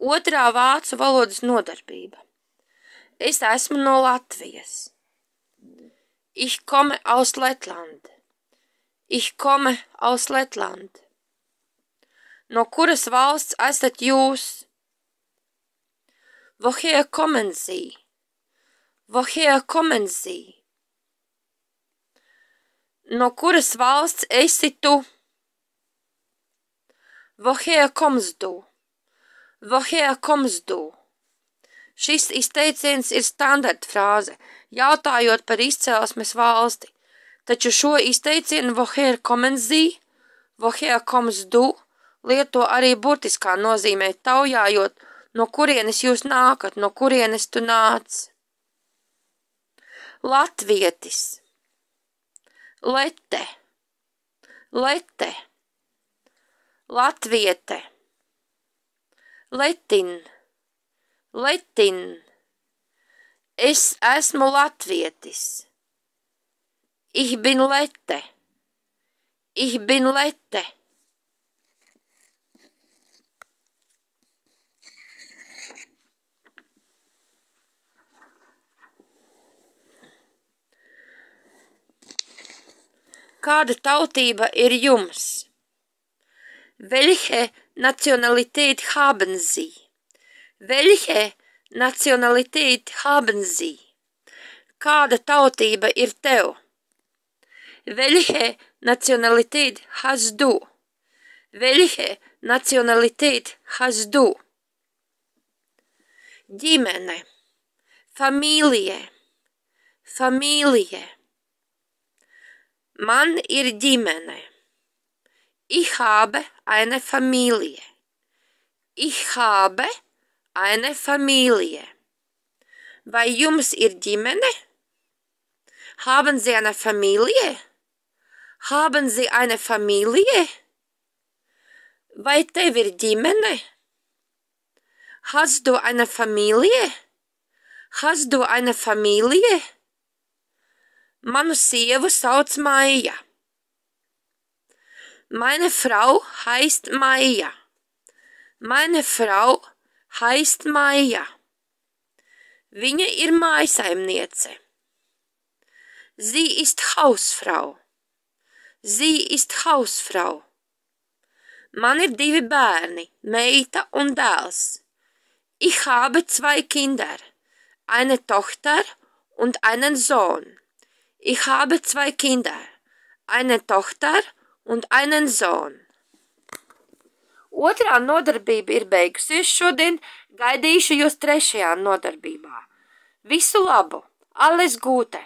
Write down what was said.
Otrā vācu valodas nodarbība. Es esmu no Latvijas. Ich komme aus Lettland. Ich komme aus Lettland. No kuras valsts esat jūs? Woher kommen Sie? Woher kommen Sie? No kuras valsts esi tu? Woher kommst du? Woher kommst du? Šis izteiciens ir standartfrāze, jautājot par izcelsmes valsti, taču šo izteicienu woher kommen Sie, woher kommst du lieto arī burtiskā nozīmē taujājot, no kurienes jūs nākat, no kurienes tu nāc. Latvietis. Lete. Lete. Latviete. Letin. Letin. Es esmu latvietis. Ich bin Lete. Ich bin Lete. Kāda tautība ir jums? Welche Nationalität haben Sie? Welche Nationalität haben Sie? Kāda tautība ir tev? Welche Nationalität hast du? Welche Nationalität hast du? Ģimene. Familie. Familie. Man ir ģimene. Ich habe eine Familie. Ich habe eine Familie. Vai jums ir ģimene? Haben Sie eine Familie? Haben Sie eine Familie? Vai tev ir ģimene? Hast du eine Familie? Hast du eine Familie? Manu sievu sauc Maija. Meine Frau heißt Maija. Meine Frau heißt Maija. Viņa ir mājsaimniece. Sie ist Hausfrau. Sie ist Hausfrau. Man ir 2 bērni, meita un dēls. Ich habe 2 Kinder, eine Tochter und einen Sohn. Ich habe 2 Kinder, eine Tochter und einen Sohn. Otrā nodarbība ir beigusies šodien, gaidīšu jūs 3. nodarbībā. Visu labu! Alles Gute!